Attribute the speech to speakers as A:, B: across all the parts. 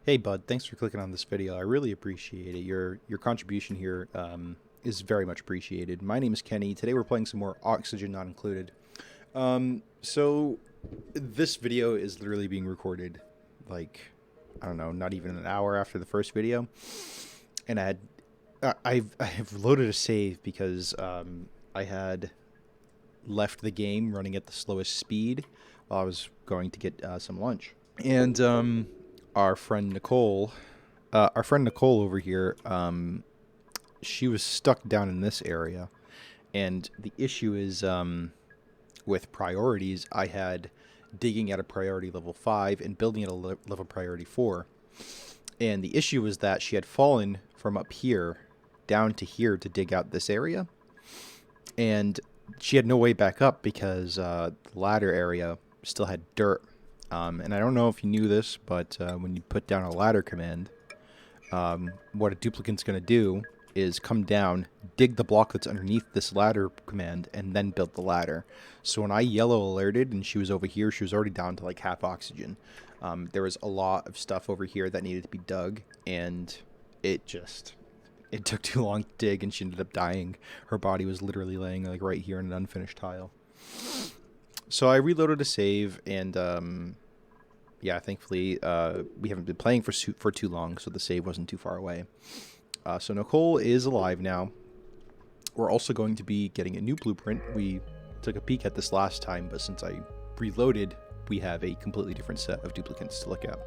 A: Hey bud, thanks for clicking on this video. I really appreciate it. Your contribution here is very much appreciated. My name is Kenny. Today we're playing some more Oxygen Not Included. So this video is literally being recorded like, I don't know, not even an hour after the first video. And I have loaded a save because I had left the game running at the slowest speed while I was going to get some lunch. And our friend Nicole over here, she was stuck down in this area, and the issue is with priorities. I had digging at a priority level 5 and building at a level priority 4, and the issue was that she had fallen from up here down to here to dig out this area, and she had no way back up because the ladder area still had dirt. And I don't know if you knew this, but when you put down a ladder command, what a duplicant's going to do is come down, dig the block that's underneath this ladder command, and then build the ladder. So when I yellow alerted and she was over here, she was already down to like half oxygen. There was a lot of stuff over here that needed to be dug, and it took too long to dig, and she ended up dying. Her body was literally laying like right here in an unfinished tile. So I reloaded a save, and yeah, thankfully we haven't been playing for too long, so the save wasn't too far away. So Nicole is alive now. We're also going to be getting a new blueprint. We took a peek at this last time, but since I reloaded, we have a completely different set of duplicates to look at.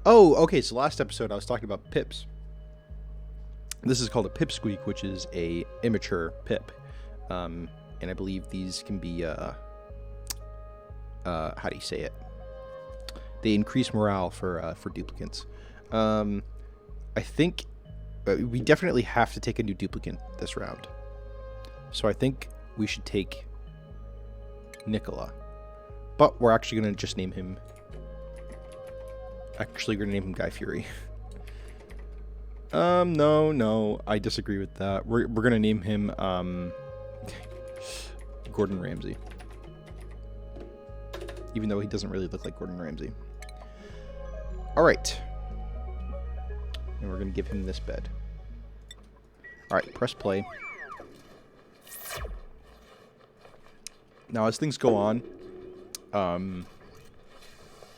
A: Oh, okay, so last episode I was talking about pips. This is called a pipsqueak, which is a immature pip. And I believe these can be... how do you say it? They increase morale for duplicants. I think we definitely have to take a new duplicant this round. So I think we should take Nicola. But we're actually going to just name him... Actually, we're going to name him Guy Fury. No, I disagree with that. We're going to name him Gordon Ramsay. Even though he doesn't really look like Gordon Ramsay. Alright. And we're going to give him this bed. Alright, press play. Now, as things go on,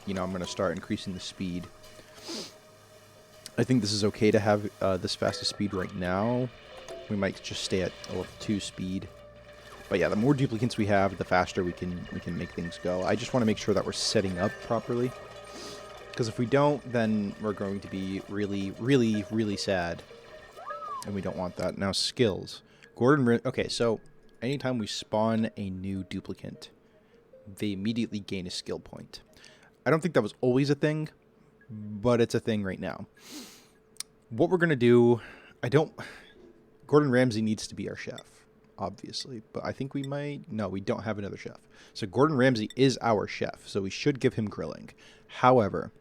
A: you know, I'm going to start increasing the speed. I think this is okay to have this fast a speed right now. We might just stay at a level 2 speed. But yeah, the more duplicants we have, the faster we can make things go. I just want to make sure that we're setting up properly. Because if we don't, then we're going to be really sad. And we don't want that. Now, skills. Okay, so anytime we spawn a new duplicant, they immediately gain a skill point. I don't think that was always a thing, but it's a thing right now. What we're going to do, Gordon Ramsay needs to be our chef. Obviously, but I think we might... No, we don't have another chef. So Gordon Ramsay is our chef, so we should give him grilling. However,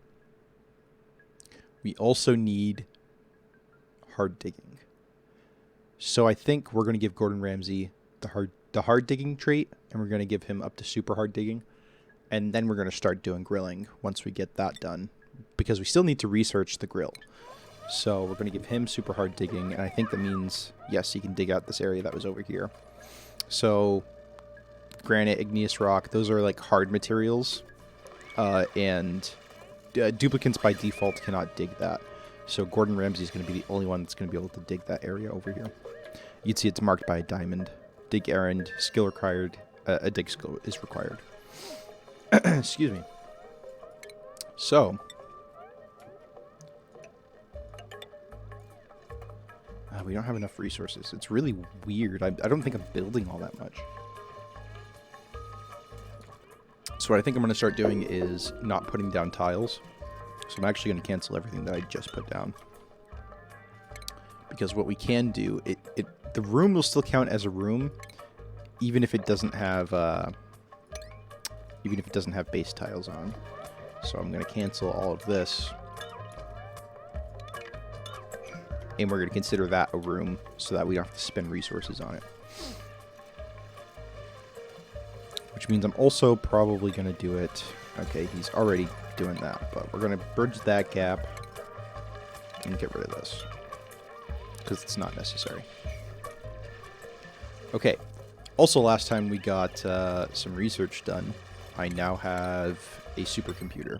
A: we also need hard digging. So I think we're going to give Gordon Ramsay the hard digging trait, and we're going to give him up to super hard digging, and then we're going to start doing grilling once we get that done, because we still need to research the grill. So we're going to give him super hard digging, and I think that means, yes, he can dig out this area that was over here. So granite, igneous rock, those are like hard materials, and duplicants by default cannot dig that. So Gordon Ramsay is going to be the only one that's going to be able to dig that area over here. You'd see it's marked by a diamond. Dig errand, skill required, a dig skill is required. Excuse me. So... we don't have enough resources. It's really weird. I don't think I'm building all that much. So what I think I'm going to start doing is not putting down tiles. So I'm actually going to cancel everything that I just put down. Because what we can do, the room will still count as a room, even if it doesn't have base tiles on. So I'm going to cancel all of this. And we're going to consider that a room so that we don't have to spend resources on it. Which means I'm also probably going to do it... Okay, he's already doing that, but we're going to bridge that gap And get rid of this, because it's not necessary. Okay. Also, last time we got some research done, I now have a supercomputer.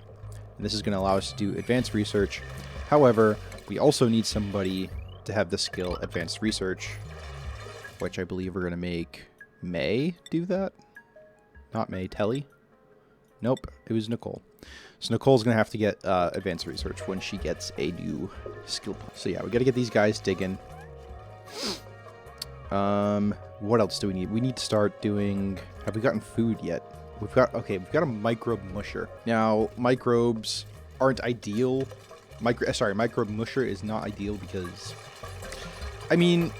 A: And this is going to allow us to do advanced research. However, we also need somebody to have the skill advanced research, which I believe we're going to make May do that. Not May, Telly. Nope, it was Nicole. So Nicole's going to have to get advanced research when she gets a new skill point. So yeah, we got to get these guys digging. What else do we need? We need to start doing... Have we gotten food yet? We've got a microbe musher. Now, microbes aren't ideal. Microbe musher is not ideal because... I mean...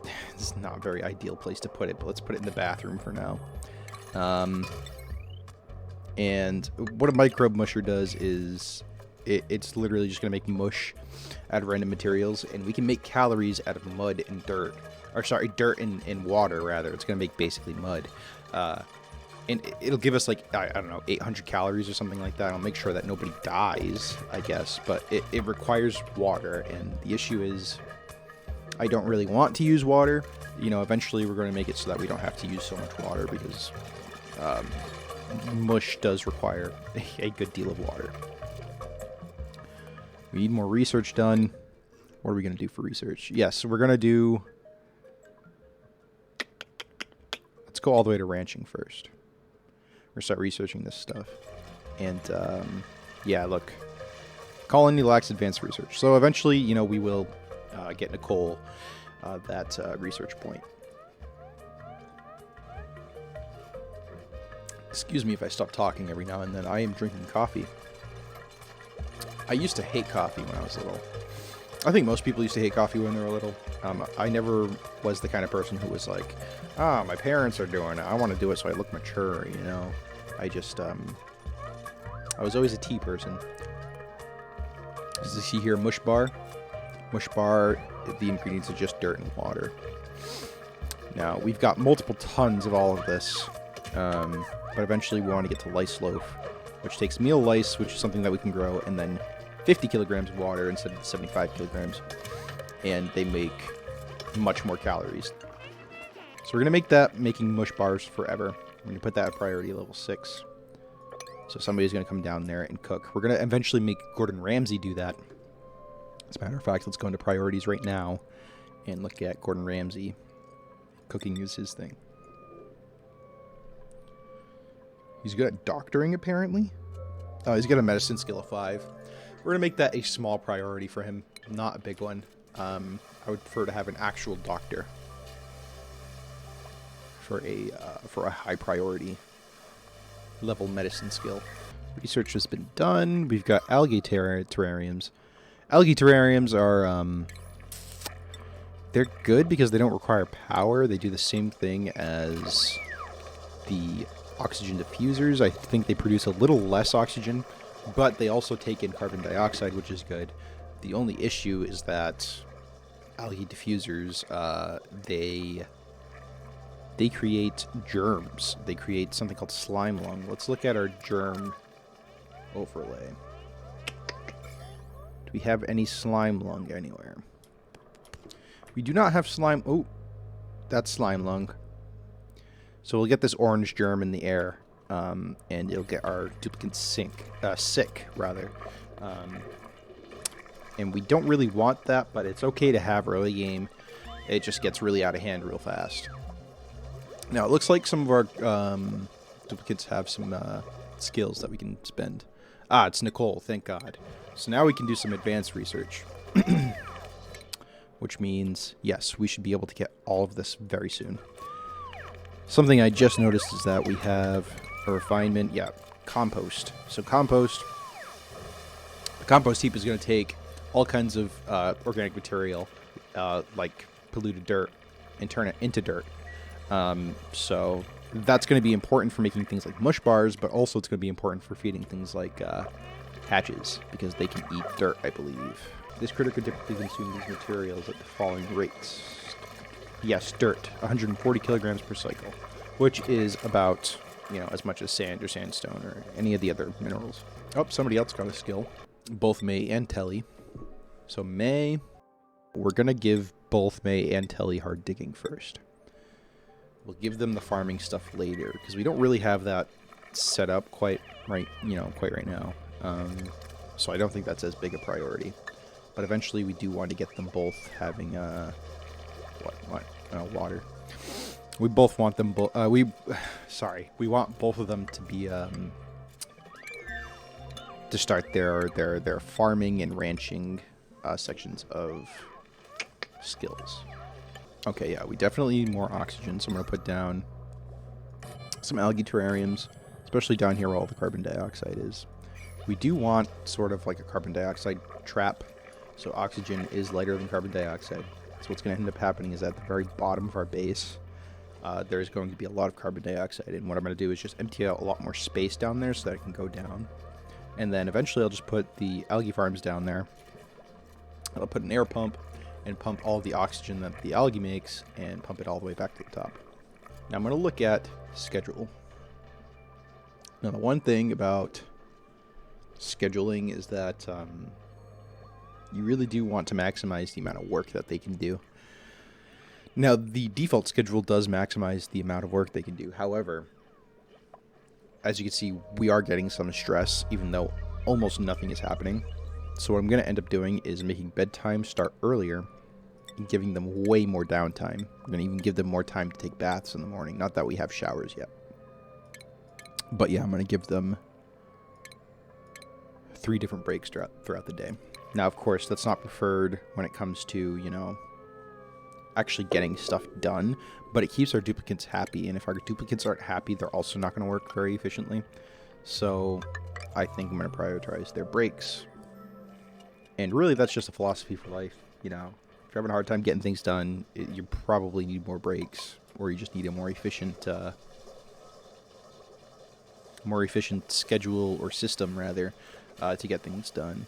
A: This is not a very ideal place to put it, but let's put it in the bathroom for now. And what a microbe musher does is... It's literally just going to make mush out of random materials, and we can make calories out of mud and dirt. Or sorry, dirt and water, rather. It's going to make basically mud. And it'll give us, like, I don't know, 800 calories or something like that. I'll make sure that nobody dies, I guess. But it requires water, and the issue is I don't really want to use water. You know, eventually we're going to make it so that we don't have to use so much water, because mush does require a good deal of water. We need more research done. What are we going to do for research? Yes, we're going to do... Let's go all the way to ranching first. We're going to start researching this stuff. And, yeah, look. Colony lacks advanced research. So eventually, you know, we will get Nicole that research point. Excuse me if I stop talking every now and then. I am drinking coffee. I used to hate coffee when I was little. I think most people used to hate coffee when they were little. I never was the kind of person who was like, my parents are doing it. I want to do it so I look mature, you know? I just, I was always a tea person. As you see here, mush bar. Mush bar, the ingredients are just dirt and water. Now, we've got multiple tons of all of this, but eventually we want to get to lice loaf, which takes meal lice, which is something that we can grow, and then 50 kilograms of water instead of 75 kilograms. And they make much more calories. So we're going to make that making mush bars forever. We're going to put that at priority level 6. So somebody's going to come down there and cook. We're going to eventually make Gordon Ramsay do that. As a matter of fact, let's go into priorities right now and look at Gordon Ramsay. Cooking is his thing. He's good at doctoring, apparently. Oh, he's got a medicine skill of 5. We're going to make that a small priority for him, not a big one. I would prefer to have an actual doctor for a high priority level medicine skill. Research has been done. We've got algae terrariums. Algae terrariums are, they're good because they don't require power. They do the same thing as the oxygen diffusers. I think they produce a little less oxygen, but they also take in carbon dioxide, which is good. The only issue is that algae diffusers, they create germs. They create something called slime lung. Let's look at our germ overlay. Do we have any slime lung anywhere? We do not have slime... Oh, that's slime lung. So we'll get this orange germ in the air, and it'll get our duplicate sick, rather. And we don't really want that, but it's okay to have early game. It just gets really out of hand real fast. Now, it looks like some of our duplicates have some skills that we can spend. Ah, it's Nicole, thank God. So now we can do some advanced research. Which means, yes, we should be able to get all of this very soon. Something I just noticed is that we have a refinement, compost. So compost, the compost heap is going to take all kinds of organic material, like polluted dirt, and turn it into dirt. So that's going to be important for making things like mush bars, but also it's going to be important for feeding things like hatches, because they can eat dirt, I believe. This critter could typically consume these materials at the following rates. Yes, dirt, 140 kilograms per cycle, which is about you know, as much as sand or sandstone or any of the other minerals. Oh, somebody else got a skill. Both May and Telly. So May, we're going to give both May and Telly hard digging first. We'll give them the farming stuff later, because we don't really have that set up quite right now. So I don't think that's as big a priority. But eventually we do want to get them both having, water. We both want them both, we want both of them to be, to start their farming and ranching sections of skills. Okay, yeah, we definitely need more oxygen, so I'm going to put down some algae terrariums, especially down here where all the carbon dioxide is. We do want sort of like a carbon dioxide trap, so oxygen is lighter than carbon dioxide. So what's going to end up happening is at the very bottom of our base, there's going to be a lot of carbon dioxide, and what I'm going to do is just empty out a lot more space down there so that it can go down. And then eventually I'll just put the algae farms down there. I'll put an air pump and pump all the oxygen that the algae makes and pump it all the way back to the top. Now I'm going to look at schedule. Now the one thing about scheduling is that you really do want to maximize the amount of work that they can do. Now the default schedule does maximize the amount of work they can do. However, as you can see, we are getting some stress even though almost nothing is happening. So what I'm going to end up doing is making bedtime start earlier and giving them way more downtime. I'm going to even give them more time to take baths in the morning. Not that we have showers yet. But yeah, I'm going to give them 3 different breaks throughout the day. Now, of course, that's not preferred when it comes to, you know, actually getting stuff done. But it keeps our duplicates happy. And if our duplicates aren't happy, they're also not going to work very efficiently. So I think I'm going to prioritize their breaks. And really, that's just a philosophy for life. You know, if you're having a hard time getting things done, you probably need more breaks, or you just need a more efficient schedule or system, rather, to get things done.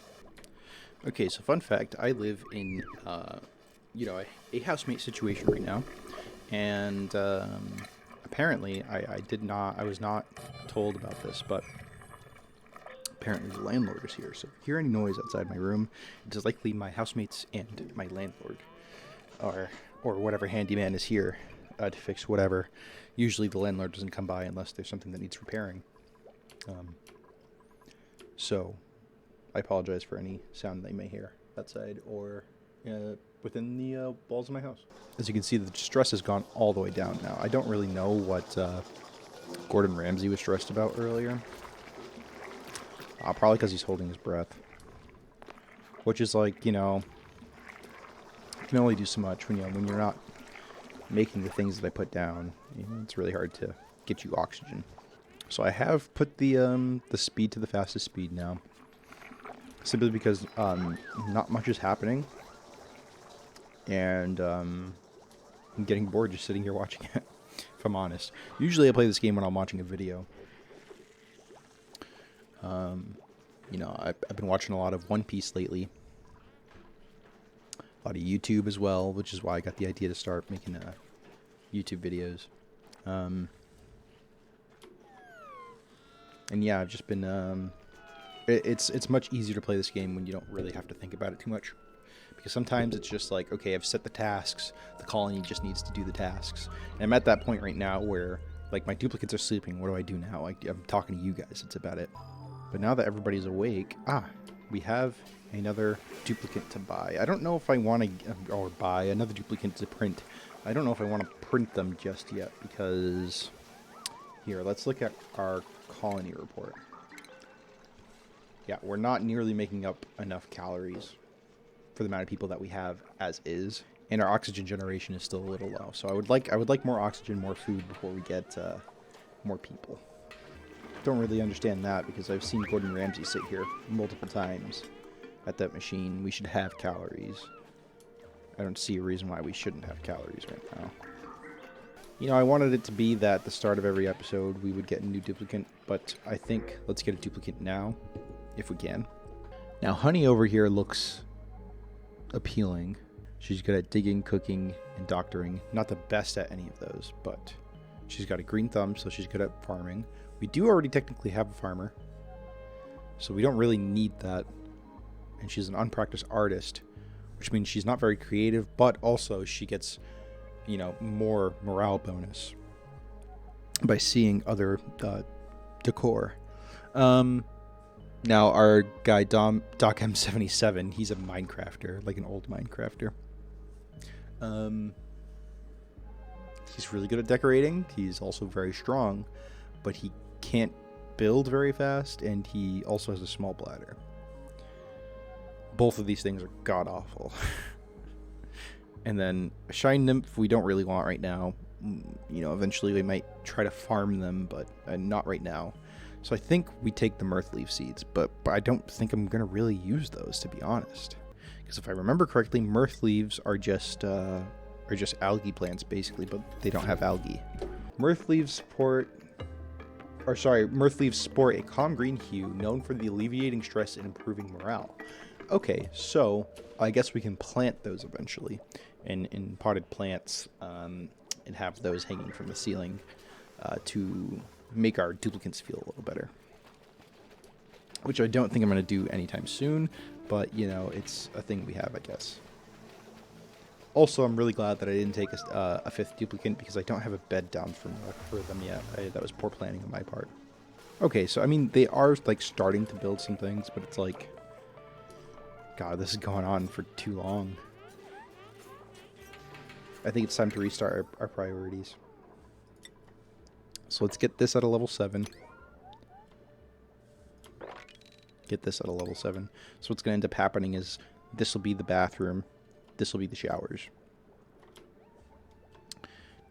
A: Okay, so fun fact: I live in, a housemate situation right now, and apparently, I was not told about this, but apparently the landlord is here, so if you hear any noise outside my room, it is likely my housemates and my landlord, or whatever handyman is here to fix whatever. Usually the landlord doesn't come by unless there's something that needs repairing. So I apologize for any sound they may hear outside or within the walls of my house. As you can see, the stress has gone all the way down now. I don't really know what Gordon Ramsay was stressed about earlier. Probably because he's holding his breath. Which is like, you know, you can only do so much when you're not making the things that I put down. You know, it's really hard to get you oxygen. So I have put the speed to the fastest speed now. Simply because not much is happening. And I'm getting bored just sitting here watching it, if I'm honest. Usually I play this game when I'm watching a video. You know, I've been watching a lot of One Piece lately. A lot of YouTube as well, which is why I got the idea to start making YouTube videos. And yeah, I've just been... It's much easier to play this game when you don't really have to think about it too much. Because sometimes it's just like, okay, I've set the tasks. The colony just needs to do the tasks. And I'm at that point right now where, like, my duplicates are sleeping. What do I do now? I'm talking to you guys. It's about it. But now that everybody's awake, we have another duplicate to buy. I don't know if I want to, or buy another duplicate to print. I don't know if I want to print them just yet because, here, let's look at our colony report. Yeah, we're not nearly making up enough calories for the amount of people that we have as is, and our oxygen generation is still a little low. So I would like more oxygen, more food before we get more people. Don't really understand that because I've seen Gordon Ramsay sit here multiple times at that machine. We should have calories. I don't see a reason why we shouldn't have calories right now. You know, I wanted it to be that at the start of every episode we would get a new duplicate, but I think let's get a duplicate now, if we can. Now, Honey over here looks appealing. She's good at digging, cooking, and doctoring. Not the best at any of those, but She's got a green thumb, so she's good at farming. We do already technically have a farmer, so we don't really need that. And she's an unpracticed artist, which means she's not very creative, but also she gets, you know, more morale bonus by seeing other decor. Now our guy Doc M77, he's a Minecrafter, like an old Minecrafter. He's really good at decorating. He's also very strong, but he can't build very fast, and he also has a small bladder. Both of these things are god-awful. And then a Shine Nymph we don't really want right now. You know, eventually we might try to farm them, but not right now. So I think we take the Mirth Leaf seeds, but I don't think I'm going to really use those, to be honest. Because if I remember correctly, Mirth Leaves are just algae plants, basically, but they don't have algae. Mirth Leaves sport a calm green hue known for the alleviating stress and improving morale. Okay, so I guess we can plant those eventually in potted plants and have those hanging from the ceiling to make our duplicates feel a little better. Which I don't think I'm going to do anytime soon, but, you know, it's a thing we have, I guess. Also, I'm really glad that I didn't take a fifth duplicate because I don't have a bed down for them yet. That was poor planning on my part. Okay, so, I mean, they are, like, starting to build some things, but it's like... God, this is going on for too long. I think it's time to restart our priorities. So let's get this at a level 7. Get this at a level 7. So what's going to end up happening is this will be the bathroom. This will be the showers.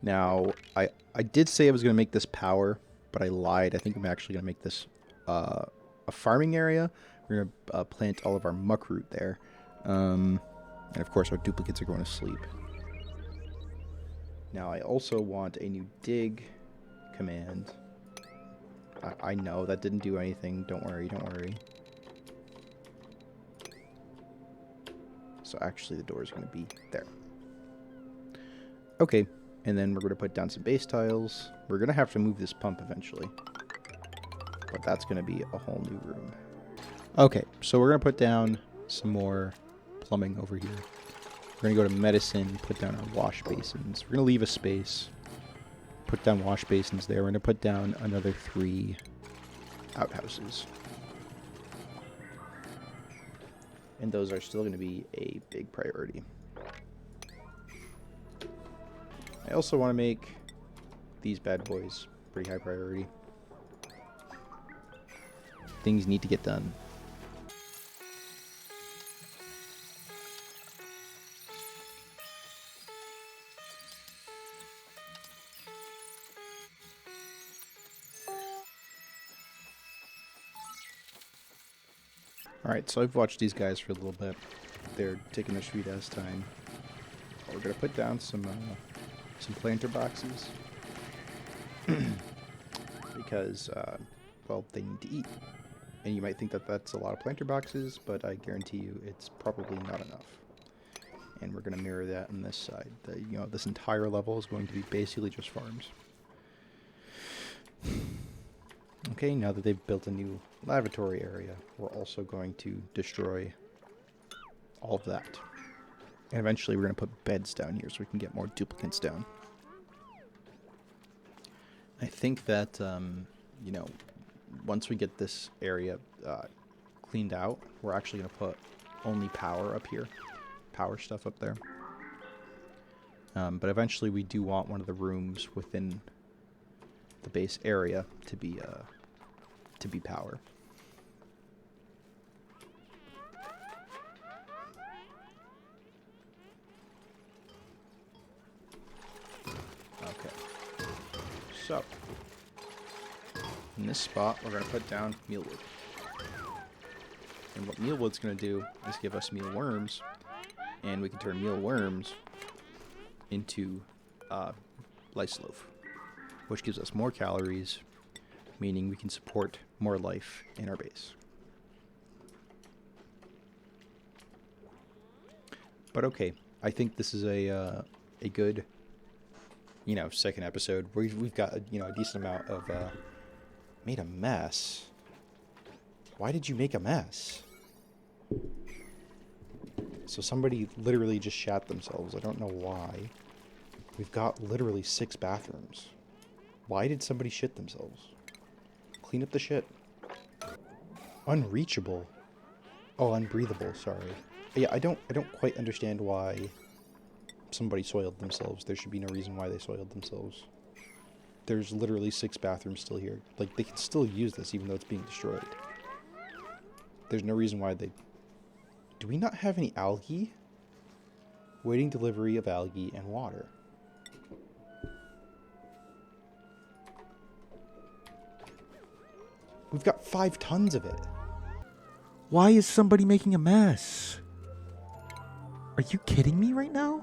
A: Now, I did say I was going to make this power, but I lied. I think I'm actually going to make this a farming area. We're going to plant all of our muck root there. And of course, our duplicates are going to sleep. Now, I also want a new dig command. I know that didn't do anything. Don't worry, don't worry. So actually, the door is going to be there. Okay, and then we're going to put down some base tiles. We're going to have to move this pump eventually. But that's going to be a whole new room. Okay, so we're going to put down some more plumbing over here. We're going to go to medicine, put down our wash basins. We're going to leave a space, put down wash basins there. We're going to put down another 3 outhouses. And those are still going to be a big priority. I also want to make these bad boys pretty high priority. Things need to get done. Alright, so I've watched these guys for a little bit. They're taking their sweet ass time. We're gonna put down some planter boxes. Because, well, they need to eat. And you might think that that's a lot of planter boxes, but I guarantee you it's probably not enough. And we're gonna mirror that on this side. You know, this entire level is going to be basically just farms. Okay, now that they've built a new lavatory area, we're also going to destroy all of that. And eventually we're going to put beds down here so we can get more duplicates down. I think that, you know, once we get this area cleaned out, we're actually going to put only power up here. Power stuff up there. But eventually we do want one of the rooms within the base area to be power. Okay. So, in this spot, we're going to put down mealwood. And what mealwood's going to do is give us mealworms, and we can turn mealworms into lice loaf, which gives us more calories, meaning we can support more life in our base. But okay, I think this is a good, you know, second episode, we've got, you know, a decent amount of, made a mess. Why did you make a mess? So somebody literally just shat themselves. I don't know why. We've got literally 6 bathrooms. Why did somebody shit themselves? Clean up the shit. Unreachable. Oh, unbreathable, sorry. Yeah, I don't quite understand why somebody soiled themselves. There should be no reason why they soiled themselves. There's literally 6 bathrooms still here. Like, they can still use this even though it's being destroyed. There's no reason why they... Do we not have any algae? Waiting delivery of algae and water. We've got 5 tons of it. Why is somebody making a mess? Are you kidding me right now?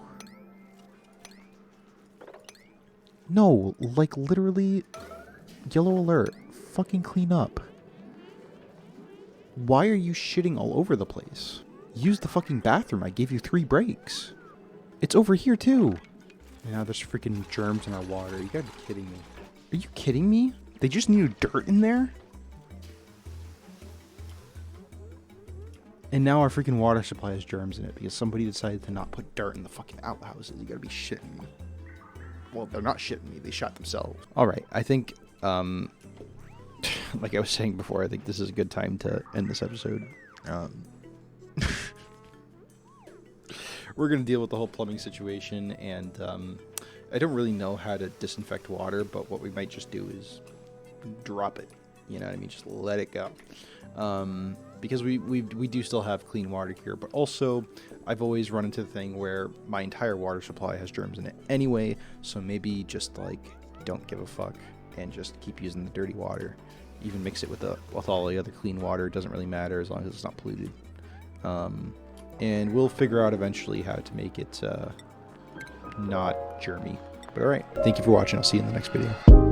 A: No, like literally, yellow alert, fucking clean up. Why are you shitting all over the place? Use the fucking bathroom, I gave you 3 breaks. It's over here too. Now there's freaking germs in our water, you gotta be kidding me. Are you kidding me? They just needed dirt in there? And now our freaking water supply has germs in it because somebody decided to not put dirt in the fucking outhouses. You gotta be shitting me. Well, they're not shitting me. They shot themselves. All right. I think, like I was saying before, I think this is a good time to end this episode. We're going to deal with the whole plumbing situation, and I don't really know how to disinfect water, but what we might just do is drop it. You know what I mean? Just let it go. Because we do still have clean water here, but also I've always run into the thing where my entire water supply has germs in it anyway, so maybe just like don't give a fuck and just keep using the dirty water. Even mix it with all the other clean water, it doesn't really matter as long as it's not polluted. And we'll figure out eventually how to make it not germy. But alright, thank you for watching, I'll see you in the next video.